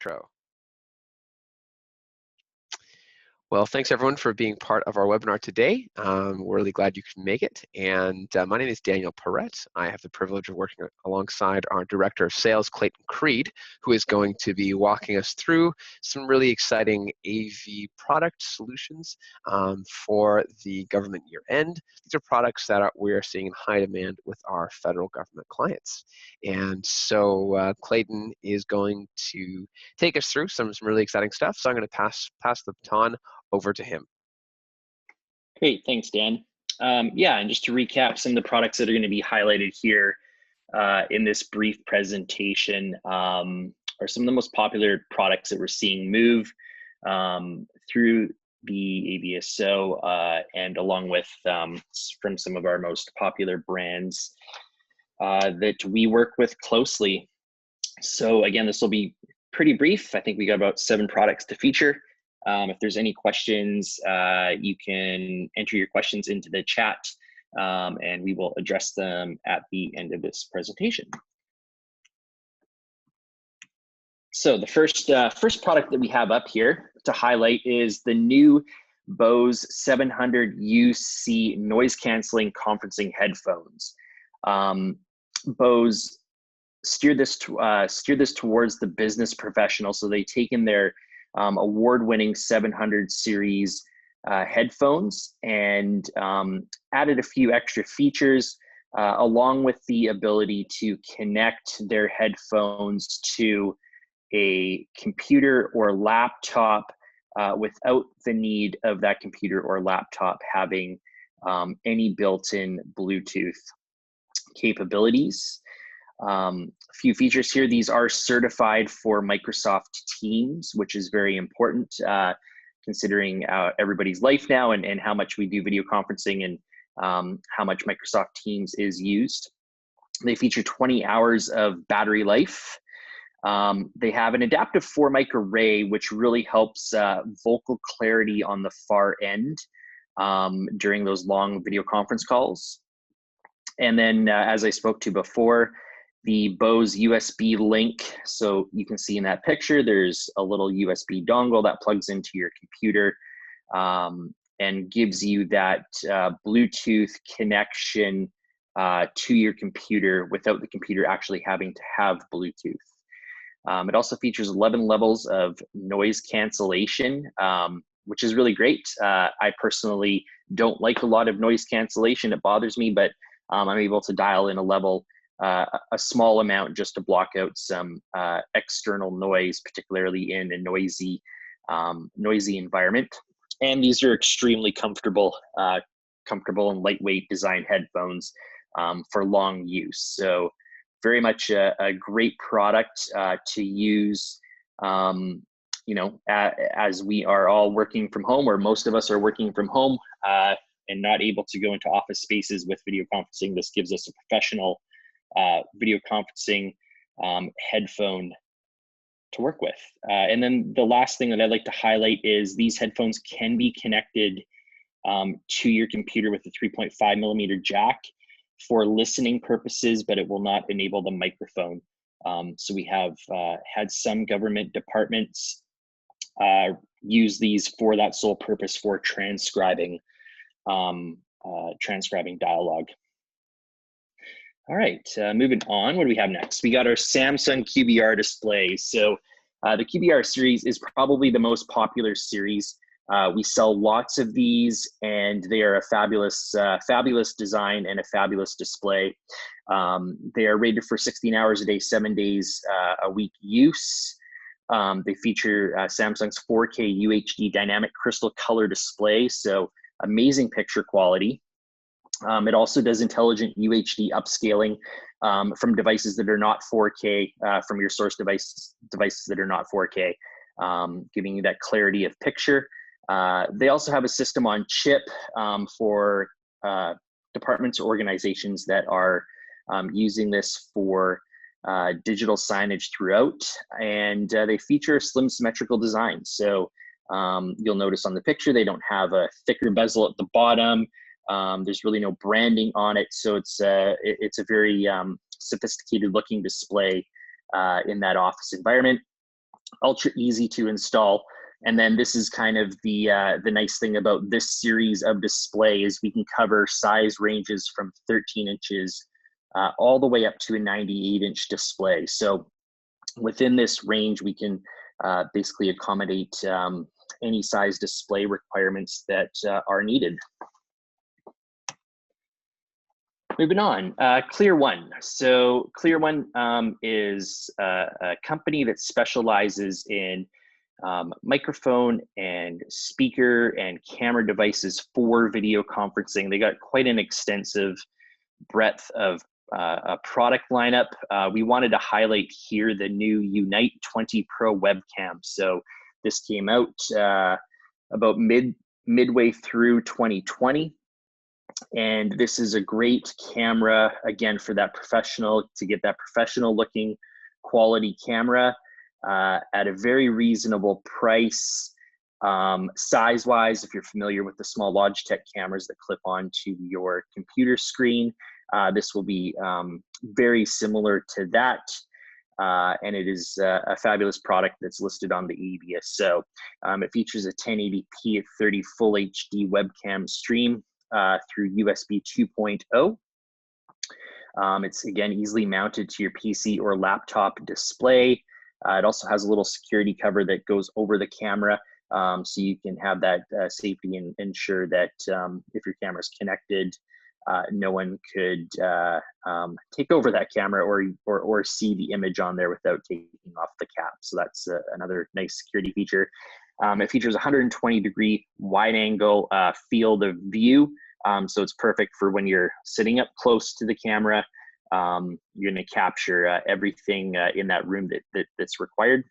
intro. Well, thanks everyone for being part of our webinar today. We're really glad you could make it. And my name is Daniel Perrett. I have the privilege of working alongside our Director of Sales, Clayton Creed, who is going to be walking us through some really exciting AV product solutions for the government year end. These are products that we are seeing in high demand with our federal government clients. And so Clayton is going to take us through some really exciting stuff. So I'm going to pass the baton over to him. Great, thanks, Dan. Yeah, and just to recap some of the products that are going to be highlighted here in this brief presentation are some of the most popular products that we're seeing move through the AVSO and along with from some of our most popular brands that we work with closely. So again, this will be pretty brief. I think we got about 7 products to feature. If there's any questions, you can enter your questions into the chat and we will address them at the end of this presentation. So the first product that we have up here to highlight is the new Bose 700UC noise canceling conferencing headphones. Bose steered this towards the business professional, so they've taken their award-winning 700 series headphones and added a few extra features along with the ability to connect their headphones to a computer or laptop without the need of that computer or laptop having any built-in Bluetooth capabilities. A few features here. These are certified for Microsoft Teams, which is very important considering everybody's life now and how much we do video conferencing and how much Microsoft Teams is used. They feature 20 hours of battery life. They have an adaptive 4-mic array, which really helps vocal clarity on the far end during those long video conference calls. And then, as I spoke to before, the Bose USB link. So you can see in that picture, there's a little USB dongle that plugs into your computer and gives you that Bluetooth connection to your computer without the computer actually having to have Bluetooth. It also features 11 levels of noise cancellation, which is really great. I personally don't like a lot of noise cancellation. It bothers me, but I'm able to dial in a level, a small amount just to block out some external noise, particularly in a noisy environment. And these are extremely comfortable and lightweight design headphones for long use. So very much a great product to use, you know, as we are all working from home, or most of us are working from home and not able to go into office spaces with video conferencing. This gives us a professional video conferencing headphone to work with. And then the last thing that I'd like to highlight is these headphones can be connected to your computer with a 3.5mm jack for listening purposes, but it will not enable the microphone. So we have had some government departments use these for that sole purpose for transcribing dialogue. All right, moving on, what do we have next? We got our Samsung QBR display. So the QBR series is probably the most popular series. We sell lots of these and they are a fabulous design and a fabulous display. They are rated for 16 hours a day, 7 days a week use. They feature Samsung's 4K UHD dynamic crystal color display, so amazing picture quality. It also does intelligent UHD upscaling from devices that are not 4K, from your source devices that are not 4K, giving you that clarity of picture. They also have a system on chip for departments or organizations that are using this for digital signage throughout, and they feature a slim symmetrical design. So you'll notice on the picture, they don't have a thicker bezel at the bottom. There's really no branding on it, so it's a very sophisticated looking display in that office environment. ultra easy to install. And then this is kind of the nice thing about this series of display is we can cover size ranges from 13 inches all the way up to a 98-inch display. So within this range, we can basically accommodate any size display requirements that are needed. Moving on, ClearOne. So ClearOne is a company that specializes in microphone and speaker and camera devices for video conferencing. They got quite an extensive breadth of a product lineup. We wanted to highlight here the new Unite 20 Pro webcam. So this came out about midway through 2020. And this is a great camera, again, for that professional, to get that professional looking quality camera at a very reasonable price. Size-wise, if you're familiar with the small Logitech cameras that clip onto your computer screen, this will be very similar to that. And it is a fabulous product that's listed on the AVSO. It features a 1080p at 30 full HD webcam stream through USB 2.0. It's again easily mounted to your PC or laptop display. It also has a little security cover that goes over the camera, so you can have that safety and ensure that if your camera is connected, no one could take over that camera or see the image on there without taking off the cap. So that's another nice security feature. It features 120-degree wide-angle field of view, so it's perfect for when you're sitting up close to the camera. You're going to capture everything in that room that's required.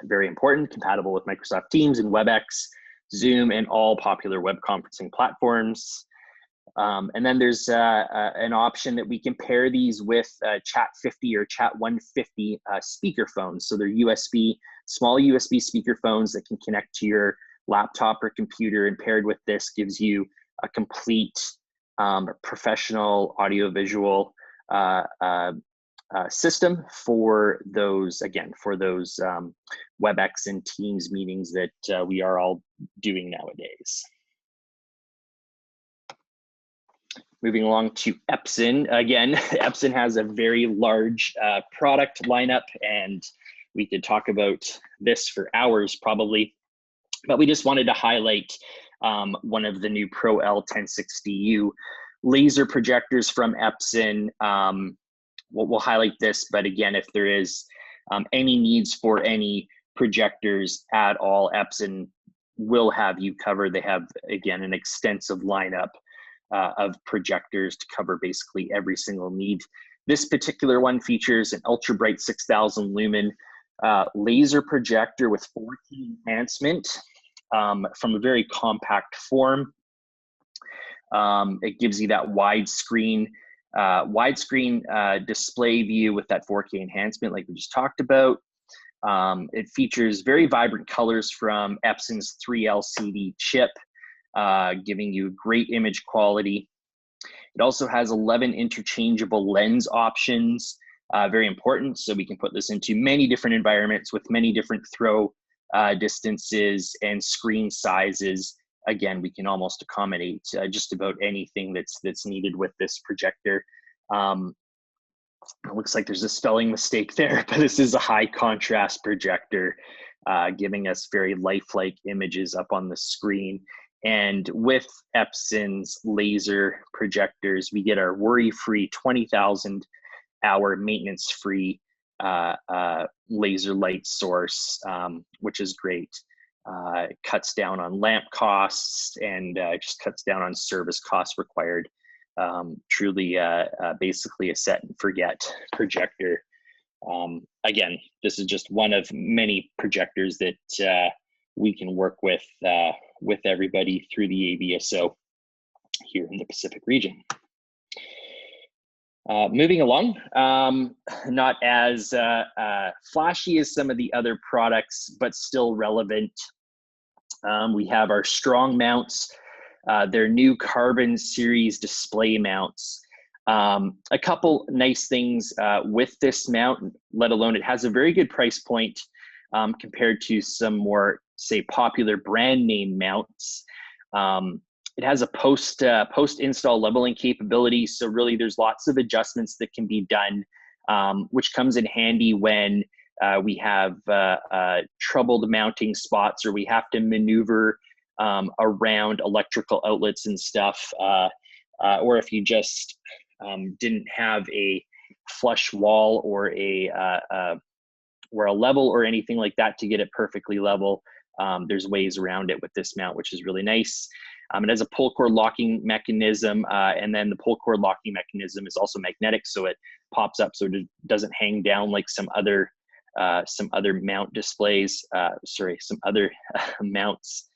Very important, compatible with Microsoft Teams and WebEx, Zoom, and all popular web conferencing platforms. And then there's an option that we can pair these with Chat 50 or Chat 150 speakerphones. So they're small USB speakerphones that can connect to your laptop or computer, and paired with this gives you a complete professional audiovisual system for those, again, for those WebEx and Teams meetings that we are all doing nowadays. Moving along to Epson. Again, Epson has a very large product lineup, and we could talk about this for hours probably, but we just wanted to highlight one of the new Pro L1060U laser projectors from Epson. We'll highlight this, but again, if there is any needs for any projectors at all, Epson will have you covered. They have, again, an extensive lineup of projectors to cover basically every single need. This particular one features an ultra bright 6,000 lumen laser projector with 4K enhancement from a very compact form. It gives you that widescreen display view with that 4K enhancement like we just talked about. It features very vibrant colors from Epson's 3 LCD chip, giving you great image quality. It also has 11 interchangeable lens options, very important. So we can put this into many different environments with many different throw distances and screen sizes. Again, we can almost accommodate just about anything that's needed with this projector. It looks like there's a spelling mistake there, but this is a high contrast projector, giving us very lifelike images up on the screen. And with Epson's laser projectors, we get our worry-free 20,000 hour maintenance-free laser light source, which is great. It cuts down on lamp costs and just cuts down on service costs required. Truly, basically a set and forget projector. Again, this is just one of many projectors that we can work with everybody through the AVSO here in the Pacific region. Moving along, not as flashy as some of the other products, but still relevant. We have our strong mounts, their new carbon series display mounts. A couple nice things with this mount, let alone it has a very good price point. compared to some more, say, popular brand name mounts. It has a post install leveling capability, so really there's lots of adjustments that can be done, which comes in handy when we have troubled mounting spots, or we have to maneuver around electrical outlets and stuff, or if you just didn't have a flush wall or a level or anything like that to get it perfectly level. There's ways around it with this mount, which is really nice. It has a pull cord locking mechanism, and then the pull cord locking mechanism is also magnetic, so it pops up so it doesn't hang down like some other mount displays. Some other mounts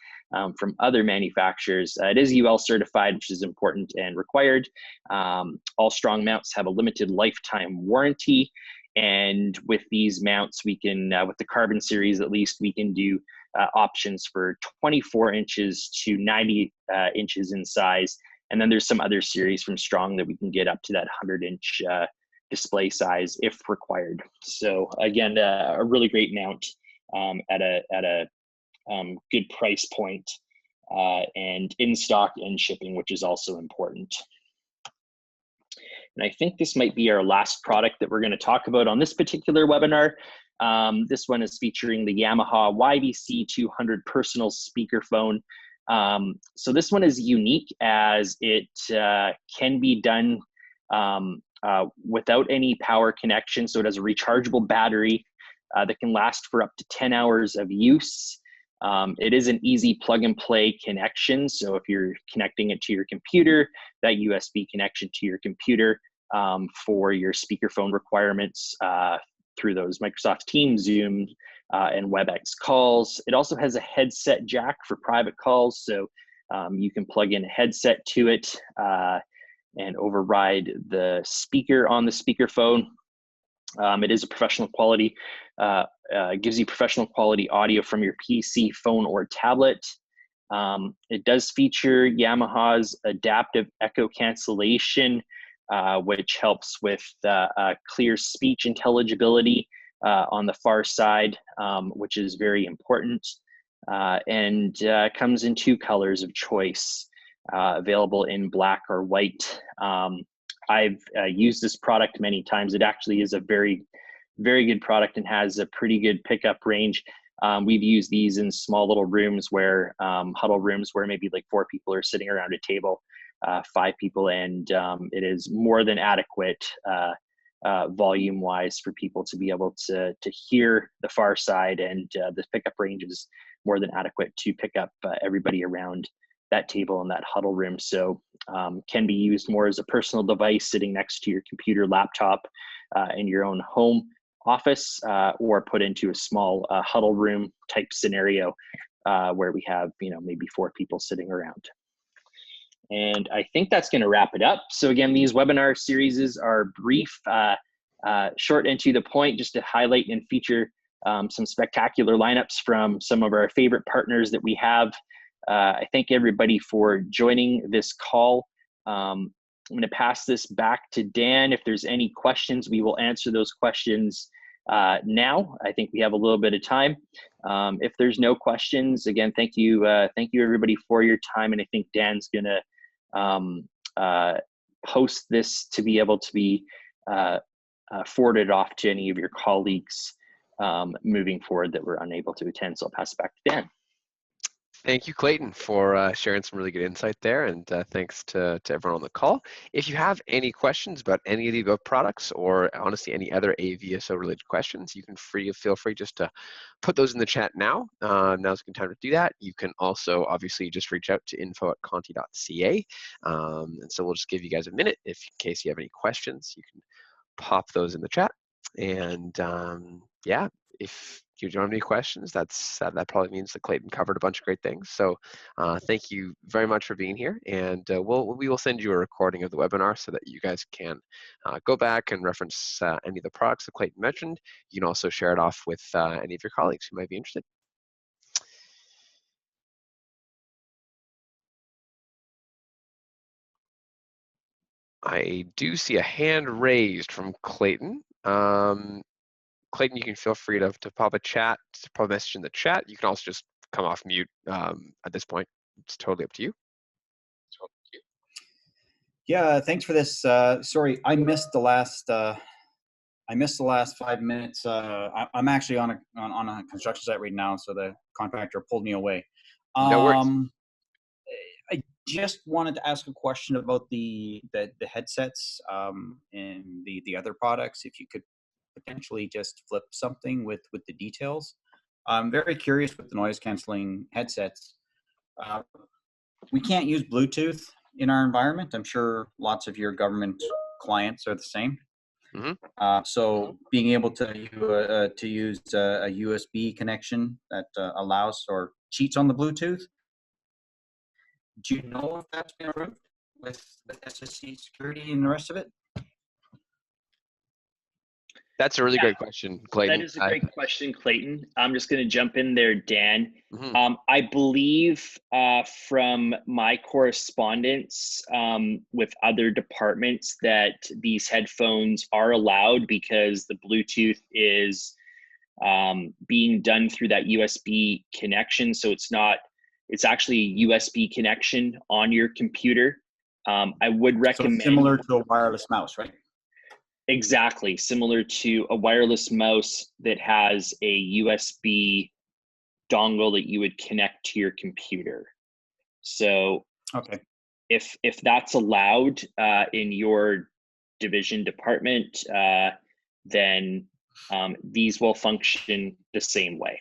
from other manufacturers. It is UL certified, which is important and required. All strong mounts have a limited lifetime warranty. And with these mounts, we can, with the Carbon series at least, we can do options for 24 inches to 90 inches in size. And then there's some other series from Strong that we can get up to that 100-inch display size if required. So again, a really great mount at a good price point, and in stock and shipping, which is also important. And I think this might be our last product that we're going to talk about on this particular webinar. This one is featuring the Yamaha YVC 200 personal speakerphone. So this one is unique as it can be done without any power connection. So it has a rechargeable battery that can last for up to 10 hours of use. It is an easy plug and play connection. So if you're connecting it to your computer, that USB connection to your computer for your speakerphone requirements through those Microsoft Teams, Zoom, and WebEx calls. It also has a headset jack for private calls. So you can plug in a headset to it and override the speaker on the speakerphone. It is a professional quality, gives you professional quality audio from your PC, phone, or tablet. It does feature Yamaha's adaptive echo cancellation, which helps with clear speech intelligibility on the far side, which is very important, and comes in 2 colors of choice, available in black or white. I've used this product many times. It actually is a very, very good product and has a pretty good pickup range. We've used these in small little rooms where, huddle rooms where maybe like 4 people are sitting around a table, 5 people, and it is more than adequate volume-wise for people to be able to hear the far side, and the pickup range is more than adequate to pick up everybody around that table in that huddle room. So can be used more as a personal device sitting next to your computer, laptop in your own home office, or put into a small huddle room type scenario where we have, maybe 4 people sitting around. And I think that's going to wrap it up. So again, these webinar series are brief, short and to the point, just to highlight and feature some spectacular lineups from some of our favorite partners that we have. I thank everybody for joining this call. I'm going to pass this back to Dan. If there's any questions, we will answer those questions now. I think we have a little bit of time. If there's no questions, again, thank you everybody for your time. And I think Dan's going to post this to be able to be forwarded off to any of your colleagues moving forward that were unable to attend. So I'll pass it back to Dan. Thank you, Clayton, for sharing some really good insight there, and thanks to everyone on the call. If you have any questions about any of the above products, or honestly any other AVSO related questions, you can feel free just to put those in the chat now. Now's a good time to do that. You can also obviously just reach out to info@conti.ca, and so we'll just give you guys a minute in case you have any questions. You can pop those in the chat, and yeah, if you don't have any questions, that probably means that Clayton covered a bunch of great things. So thank you very much for being here, and we will send you a recording of the webinar so that you guys can go back and reference any of the products that Clayton mentioned. You can also share it off with any of your colleagues who might be interested. I do see a hand raised from Clayton. Clayton, you can feel free to pop a message in the chat. You can also just come off mute at this point. It's totally up to you. Yeah, thanks for this. Sorry, I missed the last 5 minutes. I'm actually on a construction site right now, so the contractor pulled me away. No worries. I just wanted to ask a question about the headsets and the other products. If you could potentially just flip something with the details. I'm very curious with the noise canceling headsets. We can't use Bluetooth in our environment. I'm sure lots of your government clients are the same. So being able to use a USB connection that allows or cheats on the Bluetooth. Do you know if that's been approved with SSC security and the rest of it? That's a really great question, Clayton. That is a great question, Clayton. I'm just going to jump in there, Dan. Mm-hmm. I believe from my correspondence with other departments that these headphones are allowed because the Bluetooth is being done through that USB connection. So it's actually a USB connection on your computer. I would recommend— So similar to a wireless mouse, right? Exactly, similar to a wireless mouse that has a USB dongle that you would connect to your computer. So okay, if that's allowed in your division department, then these will function the same way.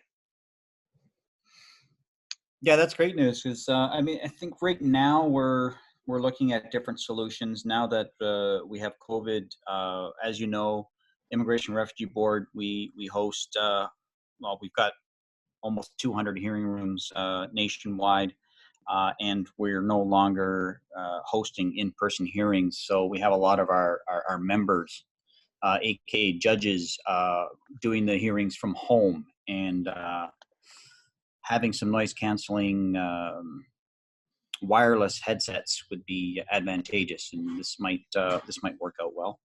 Yeah, that's great news because I mean, I think right now we're looking at different solutions now that we have COVID. As you know, Immigration Refugee Board, we host, well, we've got almost 200 hearing rooms nationwide, and we're no longer hosting in-person hearings. So we have a lot of our members, aka judges, doing the hearings from home and having some noise canceling wireless headsets would be advantageous, and this might work out well.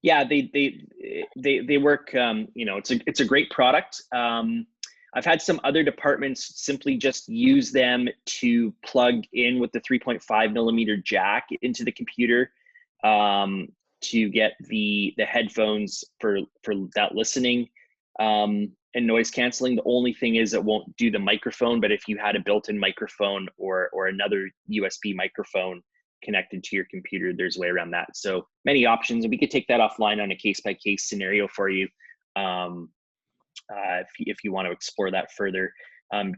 Yeah, they work. You know, it's a great product. I've had some other departments simply just use them to plug in with the 3.5 millimeter jack into the computer to get the headphones for that listening and noise canceling. The only thing is it won't do the microphone, but if you had a built-in microphone or another USB microphone connected to your computer, there's a way around that. So many options, and we could take that offline on a case-by-case scenario for you if you want to explore that further.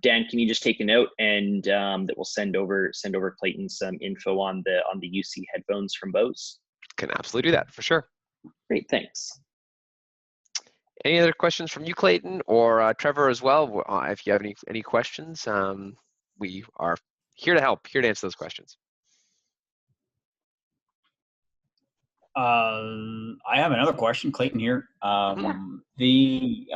Dan, can you just take a note, and that we'll send over Clayton some info on the UC headphones from Bose? Can absolutely do that for sure. Great, thanks. Any other questions from you, Clayton, or Trevor as well? If you have any questions, we are here to help, here to answer those questions. I have another question, Clayton here. The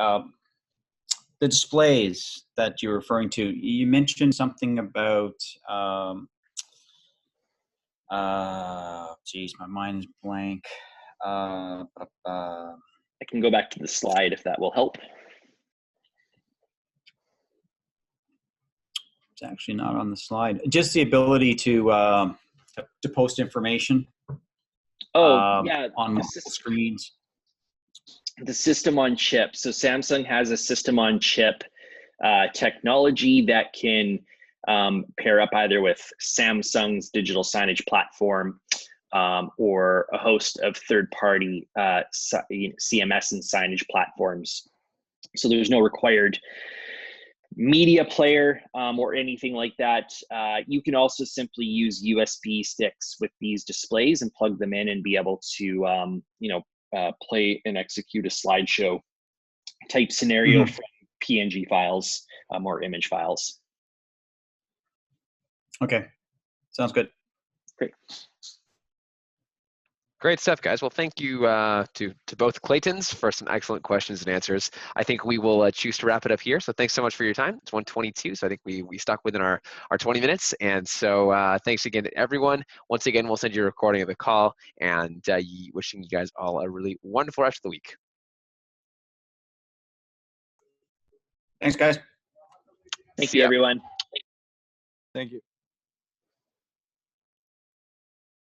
displays that you're referring to, you mentioned something about, geez, my mind is blank. I can go back to the slide if that will help. It's actually not on the slide. Just the ability to post information. Yeah, on multiple screens. The system on chip. So Samsung has a system on chip technology that can pair up either with Samsung's digital signage platform or a host of third-party CMS and signage platforms. So there's no required media player or anything like that. You can also simply use USB sticks with these displays and plug them in and be able to play and execute a slideshow type scenario from PNG files or image files. Okay, sounds good. Great. Great stuff, guys. Well, thank you to both Claytons for some excellent questions and answers. I think we will choose to wrap it up here. So thanks so much for your time. It's 1:22, so I think we stuck within our 20 minutes. And so thanks again to everyone. Once again, we'll send you a recording of the call, and wishing you guys all a really wonderful rest of the week. Thanks, guys. Thank See you, ya. everyone. Thank you.